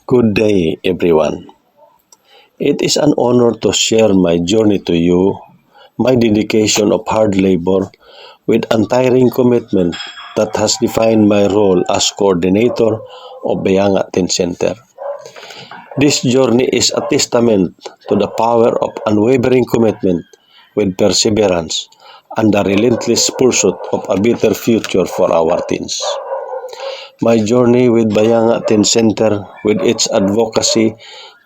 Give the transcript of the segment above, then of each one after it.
Good day, everyone. It is an honor to share my journey to you, my dedication of hard labor with untiring commitment that has defined my role as coordinator of Bayanga Teen Center. This journey is a testament to the power of unwavering commitment with perseverance and the relentless pursuit of a better future for our teens. My journey with Bayanga Teen Center, with its advocacy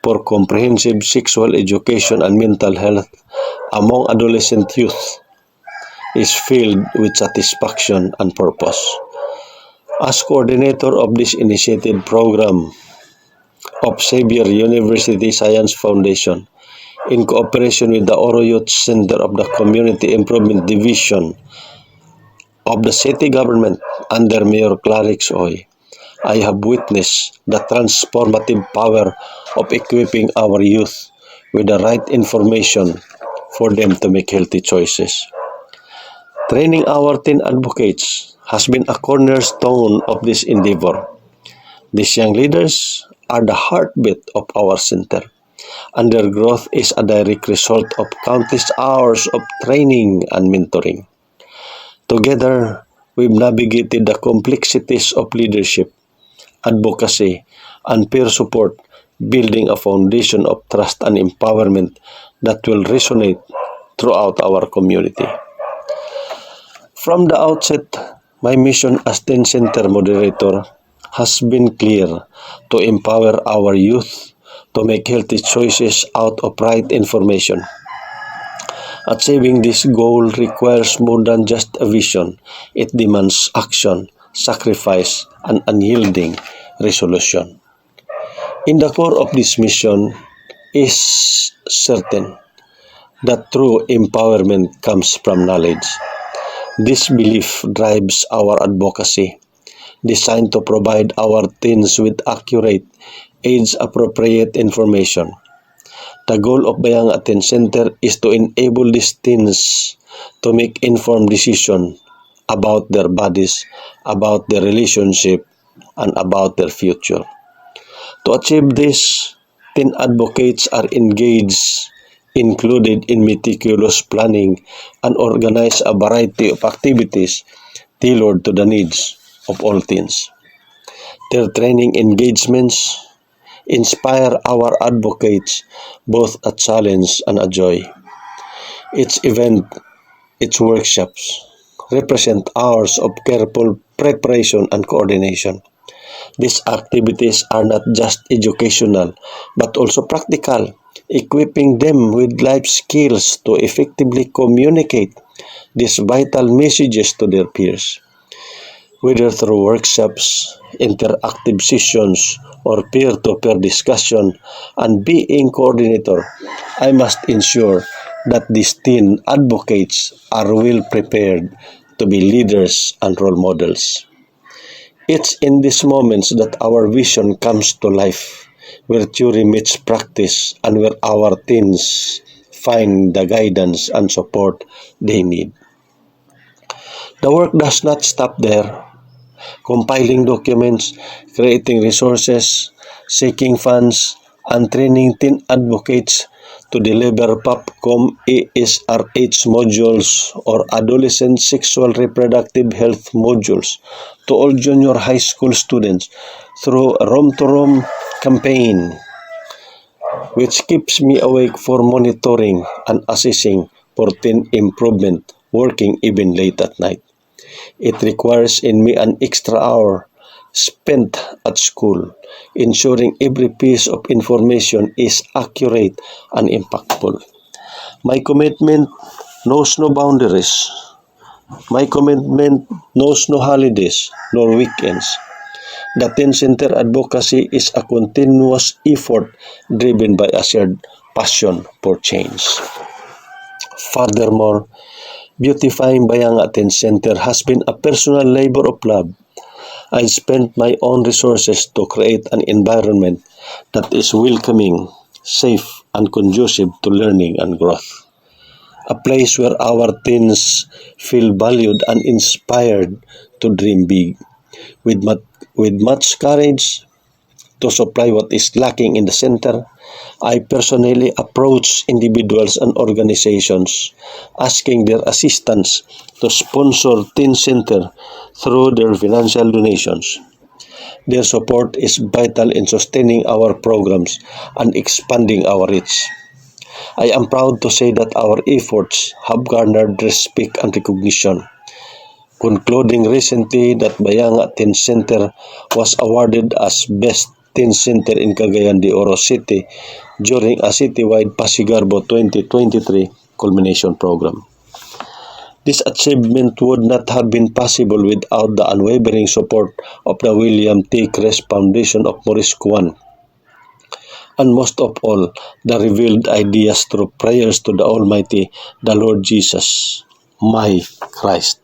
for comprehensive sexual education and mental health among adolescent youth, is filled with satisfaction and purpose. As coordinator of this initiative program of Xavier University Science Foundation, in cooperation with the Oro Youth Center of the Community Improvement Division of the city government under Mayor Clarix Oy, I have witnessed the transformative power of equipping our youth with the right information for them to make healthy choices. Training our teen advocates has been a cornerstone of this endeavor. These young leaders are the heartbeat of our center, and their growth is a direct result of countless hours of training and mentoring. Together, we've navigated the complexities of leadership, advocacy, and peer support, building a foundation of trust and empowerment that will resonate throughout our community. From the outset, my mission as Teen Center moderator has been clear: to empower our youth to make healthy choices out of right information. Achieving this goal requires more than just a vision. It demands action, sacrifice, and unyielding resolution. In the core of this mission is certain that true empowerment comes from knowledge. This belief drives our advocacy, designed to provide our teens with accurate, age-appropriate information. The goal of Bayanga Teen Center is to enable these teens to make informed decisions about their bodies, about their relationship, and about their future. To achieve this, teen advocates are engaged, included in meticulous planning, and organize a variety of activities tailored to the needs of all teens. Their training engagements inspire our advocates both a challenge and a joy. Each event, its workshops, represent hours of careful preparation and coordination. These activities are not just educational, but also practical, equipping them with life skills to effectively communicate these vital messages to their peers. Whether through workshops, interactive sessions, or peer-to-peer discussion, and being coordinator, I must ensure that these teen advocates are well prepared to be leaders and role models. It's in these moments that our vision comes to life, where theory meets practice and where our teens find the guidance and support they need. The work does not stop there. Compiling documents, creating resources, seeking funds, and training teen advocates to deliver POPCOM ASRH modules or adolescent sexual reproductive health modules to all junior high school students through a room-to-room campaign, which keeps me awake for monitoring and assessing for teen improvement, working even late at night. It requires in me an extra hour spent at school, ensuring every piece of information is accurate and impactful. My commitment knows no boundaries. My commitment knows no holidays nor weekends. The Teen Center advocacy is a continuous effort driven by a shared passion for change. Furthermore, beautifying Bayanga Teen Center has been a personal labor of love. I spent my own resources to create an environment that is welcoming, safe, and conducive to learning and growth. A place where our teens feel valued and inspired to dream big. With much courage, to supply what is lacking in the center, I personally approach individuals and organizations asking their assistance to sponsor Teen Center through their financial donations. Their support is vital in sustaining our programs and expanding our reach. I am proud to say that our efforts have garnered respect and recognition, concluding recently that Bayanga Teen Center was awarded as Best Teen Center in Cagayan de Oro City during a citywide Pasigarbo 2023 culmination program. This achievement would not have been possible without the unwavering support of the William T. Crest Foundation of Maurice Kuan, and most of all, the revealed ideas through prayers to the Almighty, the Lord Jesus, my Christ.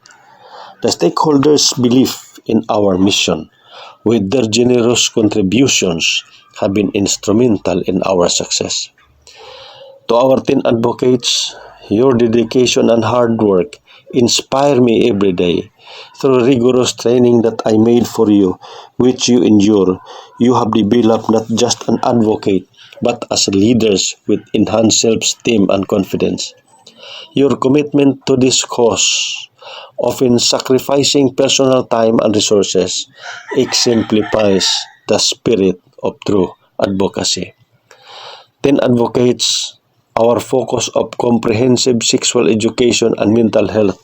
The stakeholders' belief in our mission, with their generous contributions, have been instrumental in our success. To our teen advocates, your dedication and hard work inspire me every day. Through rigorous training that I made for you, which you endure, you have developed not just an advocate, but as leaders with enhanced self-esteem and confidence. Your commitment to this cause, often sacrificing personal time and resources, exemplifies the spirit of true advocacy. Teen advocates, our focus of comprehensive sexual education and mental health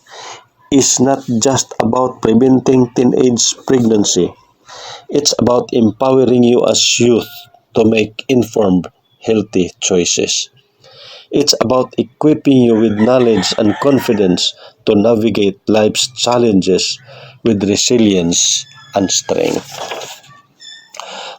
is not just about preventing teenage pregnancy. It's about empowering you as youth to make informed, healthy choices. It's about equipping you with knowledge and confidence to navigate life's challenges with resilience and strength.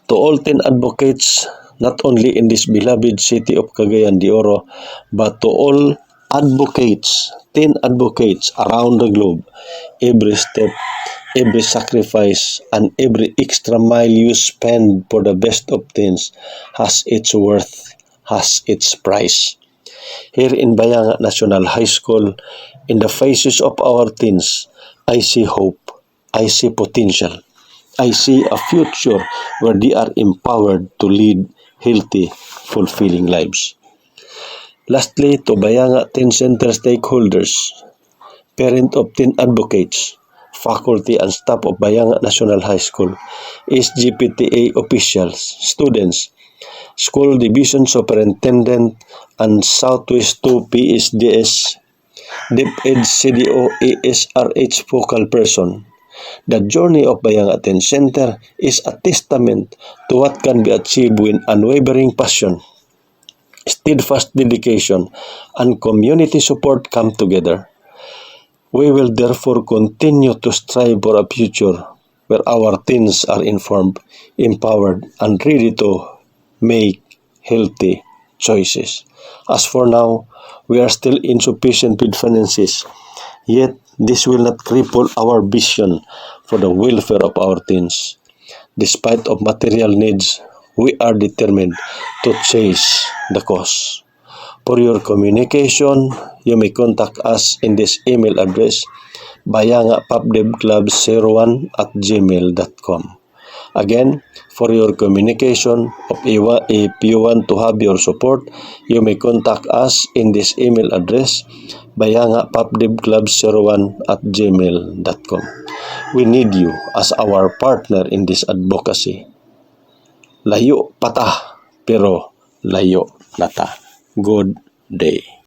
To all teen advocates, not only in this beloved city of Cagayan de Oro, but to all advocates, teen advocates around the globe, every step, every sacrifice, and every extra mile you spend for the best of teens has its worth, has its price. Here in Bayanga National High School, in the faces of our teens, I see hope, I see potential, I see a future where they are empowered to lead healthy, fulfilling lives. Lastly, to Bayanga Teen Center stakeholders, parent of teen advocates, faculty and staff of Bayanga National High School, SGPTA officials, students, school division superintendent, and Southwest 2 PSDS, DepEd CDO ASRH focal person. The journey of Bayanga Teen Center is a testament to what can be achieved with unwavering passion, steadfast dedication, and community support come together. We will therefore continue to strive for a future where our teens are informed, empowered, and ready to make healthy choices. As for now, we are still insufficient with finances, yet this will not cripple our vision for the welfare of our teens. Despite of material needs, we are determined to chase the cause. For your communication, you may contact us in this email address, bayangapubdevclub01@gmail.com. Again, for your communication, if you want to have your support, you may contact us in this email address, bayangapubdevclub01@gmail.com. We need you as our partner in this advocacy. Layo pa ta, pero layo na ta. Good day.